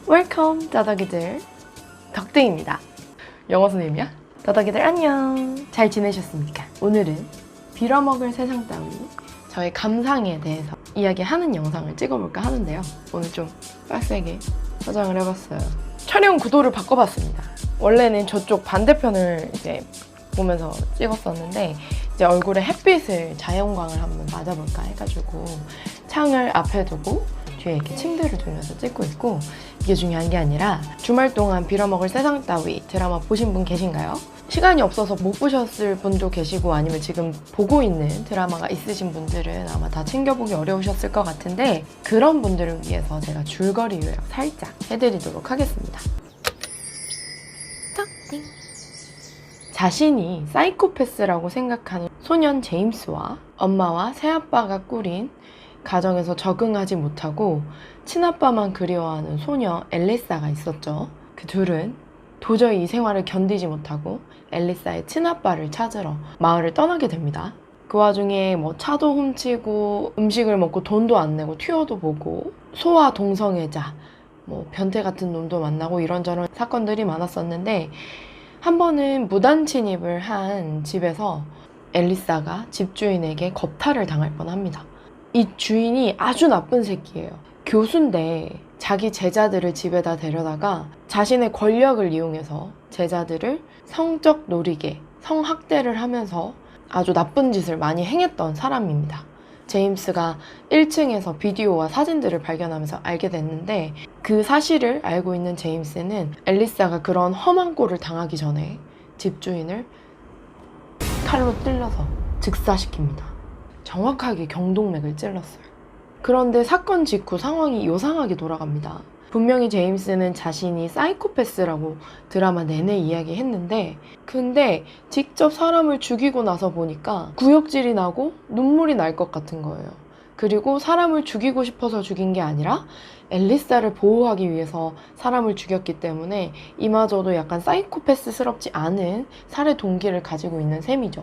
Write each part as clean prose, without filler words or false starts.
웰컴 다덕이들 덕등입니다. 영어 선생님이야? 다덕이들 안녕. 잘 지내셨습니까? 오늘은 빌어먹을 세상 따위 저의 감상에 대해서 이야기하는 영상을 찍어볼까 하는데요. 오늘 좀 빡세게 화장을 해봤어요. 촬영 구도를 바꿔봤습니다. 원래는 저쪽 반대편을 이제 보면서 찍었었는데 이제 얼굴에 햇빛을 자연광을 한번 맞아볼까 해가지고 창을 앞에 두고 뒤에 이렇게 침대를 두면서 찍고 있고, 이게 중요한 게 아니라 주말 동안 빌어먹을 세상 따위 드라마 보신 분 계신가요? 시간이 없어서 못 보셨을 분도 계시고 아니면 지금 보고 있는 드라마가 있으신 분들은 아마 다 챙겨보기 어려우셨을 것 같은데, 그런 분들을 위해서 제가 줄거리 요약 살짝 해드리도록 하겠습니다. 자신이 사이코패스라고 생각하는 소년 제임스와 엄마와 새아빠가 꾸린 가정에서 적응하지 못하고 친아빠만 그리워하는 소녀 앨리사가 있었죠. 그 둘은 도저히 이 생활을 견디지 못하고 앨리사의 친아빠를 찾으러 마을을 떠나게 됩니다. 그 와중에 차도 훔치고 음식을 먹고 돈도 안 내고 튀어도 보고 소와 동성애자, 변태 같은 놈도 만나고 이런저런 사건들이 많았었는데, 한 번은 무단 침입을 한 집에서 앨리사가 집주인에게 겁탈을 당할 뻔합니다. 이 주인이 아주 나쁜 새끼예요. 교수인데 자기 제자들을 집에다 데려다가 자신의 권력을 이용해서 제자들을 성적 놀이게, 성학대를 하면서 아주 나쁜 짓을 많이 행했던 사람입니다. 제임스가 1층에서 비디오와 사진들을 발견하면서 알게 됐는데, 그 사실을 알고 있는 제임스는 앨리사가 그런 험한 꼴을 당하기 전에 집주인을 칼로 찔러서 즉사시킵니다. 정확하게 경동맥을 찔렀어요. 그런데 사건 직후 상황이 요상하게 돌아갑니다. 분명히 제임스는 자신이 사이코패스라고 드라마 내내 이야기했는데, 근데 직접 사람을 죽이고 나서 보니까 구역질이 나고 눈물이 날 것 같은 거예요. 그리고 사람을 죽이고 싶어서 죽인 게 아니라 앨리사를 보호하기 위해서 사람을 죽였기 때문에 이마저도 약간 사이코패스스럽지 않은 살해 동기를 가지고 있는 셈이죠.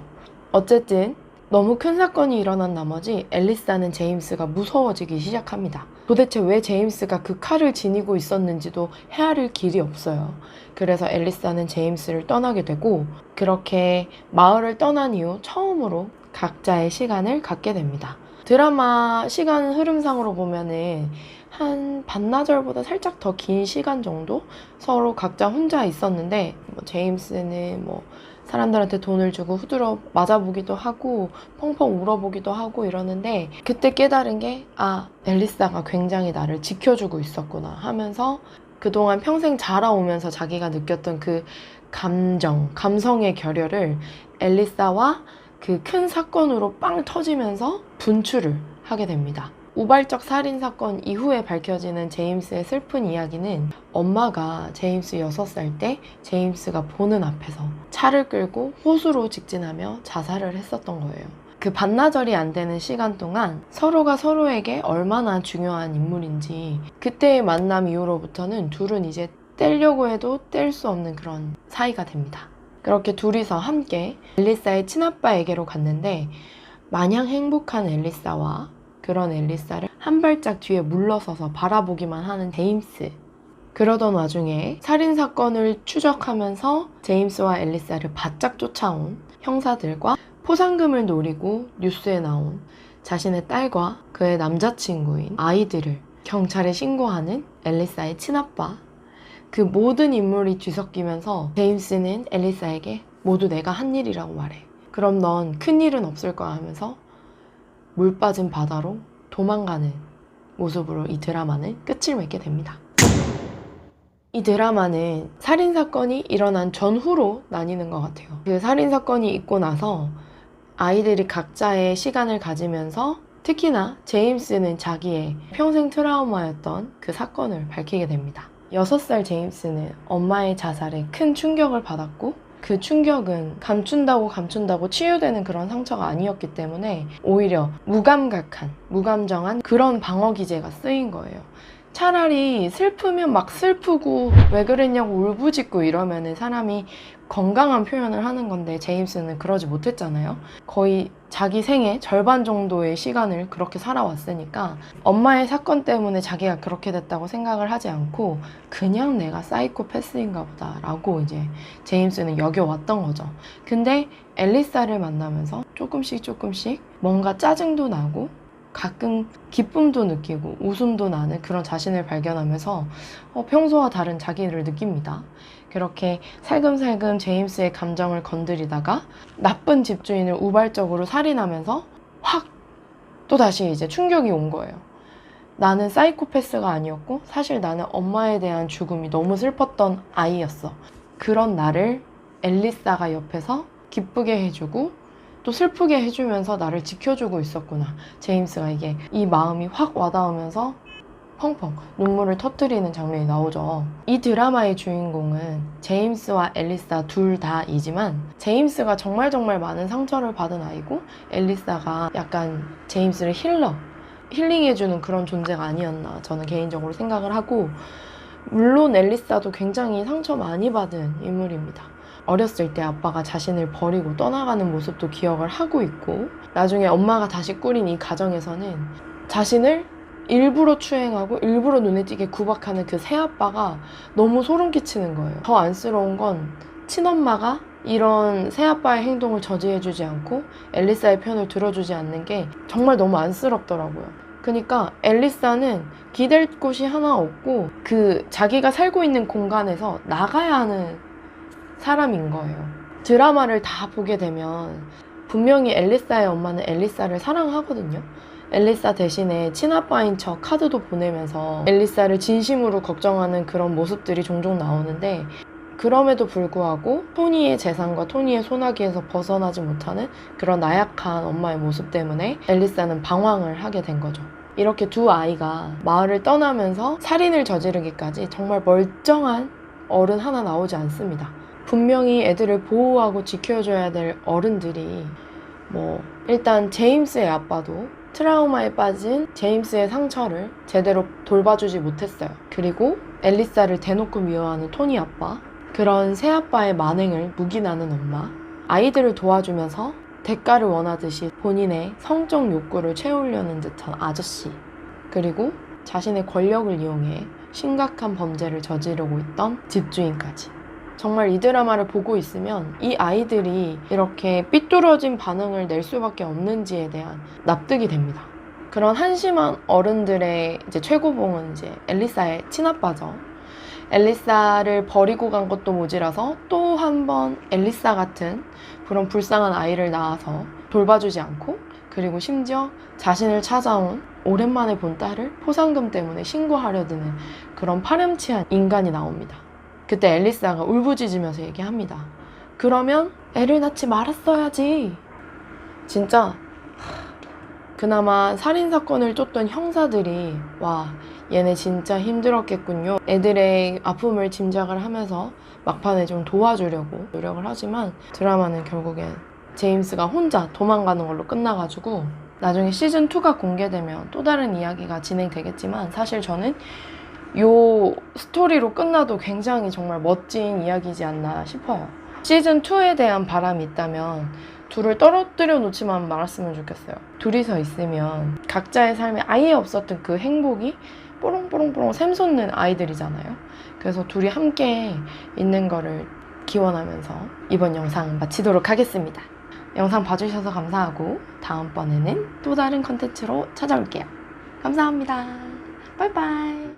어쨌든 너무 큰 사건이 일어난 나머지 앨리사는 제임스가 무서워지기 시작합니다. 도대체 왜 제임스가 그 칼을 지니고 있었는지도 헤아릴 길이 없어요. 그래서 앨리사는 제임스를 떠나게 되고, 그렇게 마을을 떠난 이후 처음으로 각자의 시간을 갖게 됩니다. 드라마 시간 흐름상으로 보면은 한 반나절보다 살짝 더 긴 시간 정도 서로 각자 혼자 있었는데, 제임스는 사람들한테 돈을 주고 후드러 맞아보기도 하고 펑펑 울어보기도 하고 이러는데, 그때 깨달은 게 앨리사가 굉장히 나를 지켜주고 있었구나 하면서 그동안 평생 자라오면서 자기가 느꼈던 그 감성의 결여를 앨리사와 그 큰 사건으로 빵 터지면서 분출을 하게 됩니다. 우발적 살인사건 이후에 밝혀지는 제임스의 슬픈 이야기는, 엄마가 제임스 6살 때 제임스가 보는 앞에서 차를 끌고 호수로 직진하며 자살을 했었던 거예요. 그 반나절이 안 되는 시간 동안 서로가 서로에게 얼마나 중요한 인물인지, 그때의 만남 이후로부터는 둘은 이제 떼려고 해도 뗄 수 없는 그런 사이가 됩니다. 그렇게 둘이서 함께 앨리사의 친아빠에게로 갔는데, 마냥 행복한 앨리사와 그런 앨리사를 한 발짝 뒤에 물러서서 바라보기만 하는 제임스. 그러던 와중에 살인사건을 추적하면서 제임스와 앨리사를 바짝 쫓아온 형사들과 포상금을 노리고 뉴스에 나온 자신의 딸과 그의 남자친구인 아이들을 경찰에 신고하는 앨리사의 친아빠. 그 모든 인물이 뒤섞이면서 제임스는 앨리사에게 모두 내가 한 일이라고 말해. 그럼 넌 큰일은 없을 거야 하면서 물 빠진 바다로 도망가는 모습으로 이 드라마는 끝을 맺게 됩니다. 이 드라마는 살인사건이 일어난 전후로 나뉘는 것 같아요. 그 살인사건이 있고 나서 아이들이 각자의 시간을 가지면서, 특히나 제임스는 자기의 평생 트라우마였던 그 사건을 밝히게 됩니다. 6살 제임스는 엄마의 자살에 큰 충격을 받았고, 그 충격은 감춘다고 치유되는 그런 상처가 아니었기 때문에 오히려 무감정한 그런 방어 기제가 쓰인 거예요. 차라리 슬프면 막 슬프고 왜 그랬냐고 울부짖고 이러면은 사람이 건강한 표현을 하는 건데 제임스는 그러지 못했잖아요. 거의 자기 생애 절반 정도의 시간을 그렇게 살아왔으니까 엄마의 사건 때문에 자기가 그렇게 됐다고 생각을 하지 않고 그냥 내가 사이코패스인가 보다 라고 이제 제임스는 여겨왔던 거죠. 근데 앨리사를 만나면서 조금씩 뭔가 짜증도 나고 가끔 기쁨도 느끼고 웃음도 나는 그런 자신을 발견하면서 평소와 다른 자기를 느낍니다. 그렇게 살금살금 제임스의 감정을 건드리다가 나쁜 집주인을 우발적으로 살인하면서 확 또다시 이제 충격이 온 거예요. 나는 사이코패스가 아니었고 사실 나는 엄마에 대한 죽음이 너무 슬펐던 아이였어. 그런 나를 앨리사가 옆에서 기쁘게 해주고 또 슬프게 해주면서 나를 지켜주고 있었구나. 제임스가 이 마음이 확 와닿으면서 펑펑 눈물을 터뜨리는 장면이 나오죠. 이 드라마의 주인공은 제임스와 앨리사 둘 다이지만 제임스가 정말 많은 상처를 받은 아이고 앨리사가 약간 제임스를 힐링해주는 그런 존재가 아니었나 저는 개인적으로 생각을 하고, 물론 앨리사도 굉장히 상처 많이 받은 인물입니다. 어렸을 때 아빠가 자신을 버리고 떠나가는 모습도 기억을 하고 있고, 나중에 엄마가 다시 꾸린 이 가정에서는 자신을 일부러 추행하고 일부러 눈에 띄게 구박하는 그 새아빠가 너무 소름 끼치는 거예요. 더 안쓰러운 건 친엄마가 이런 새아빠의 행동을 저지해주지 않고 앨리사의 편을 들어주지 않는 게 정말 너무 안쓰럽더라고요. 그러니까 앨리사는 기댈 곳이 하나 없고 자기가 살고 있는 공간에서 나가야 하는 사람인 거예요. 드라마를 다 보게 되면 분명히 앨리사의 엄마는 앨리사를 사랑하거든요. 앨리사 대신에 친아빠인 척 카드도 보내면서 앨리사를 진심으로 걱정하는 그런 모습들이 종종 나오는데, 그럼에도 불구하고 토니의 재산과 토니의 소나기에서 벗어나지 못하는 그런 나약한 엄마의 모습 때문에 앨리사는 방황을 하게 된 거죠. 이렇게 두 아이가 마을을 떠나면서 살인을 저지르기까지 정말 멀쩡한 어른 하나 나오지 않습니다. 분명히 애들을 보호하고 지켜줘야 될 어른들이 일단 제임스의 아빠도 트라우마에 빠진 제임스의 상처를 제대로 돌봐주지 못했어요. 그리고 앨리사를 대놓고 미워하는 토니 아빠, 그런 새아빠의 만행을 묵인하는 엄마, 아이들을 도와주면서 대가를 원하듯이 본인의 성적 욕구를 채우려는 듯한 아저씨, 그리고 자신의 권력을 이용해 심각한 범죄를 저지르고 있던 집주인까지. 정말 이 드라마를 보고 있으면 이 아이들이 이렇게 삐뚤어진 반응을 낼 수밖에 없는지에 대한 납득이 됩니다. 그런 한심한 어른들의 이제 최고봉은 이제 앨리사의 친아빠죠. 앨리사를 버리고 간 것도 모자라서 또 한 번 앨리사 같은 그런 불쌍한 아이를 낳아서 돌봐주지 않고, 그리고 심지어 자신을 찾아온 오랜만에 본 딸을 포상금 때문에 신고하려 드는 그런 파렴치한 인간이 나옵니다. 그때 앨리사가 울부짖으면서 얘기합니다. 그러면 애를 낳지 말았어야지. 진짜 그나마 살인사건을 쫓던 형사들이 와, 얘네 진짜 힘들었겠군요. 애들의 아픔을 짐작을 하면서 막판에 좀 도와주려고 노력을 하지만 드라마는 결국엔 제임스가 혼자 도망가는 걸로 끝나가지고, 나중에 시즌2가 공개되면 또 다른 이야기가 진행되겠지만 사실 저는 요 스토리로 끝나도 굉장히 정말 멋진 이야기지 않나 싶어요. 시즌2에 대한 바람이 있다면 둘을 떨어뜨려 놓지만 말았으면 좋겠어요. 둘이서 있으면 각자의 삶에 아예 없었던 그 행복이 뽀롱뽀롱뽀롱 샘솟는 아이들이잖아요. 그래서 둘이 함께 있는 거를 기원하면서 이번 영상 마치도록 하겠습니다. 영상 봐주셔서 감사하고 다음번에는 또 다른 컨텐츠로 찾아올게요. 감사합니다. 바이바이.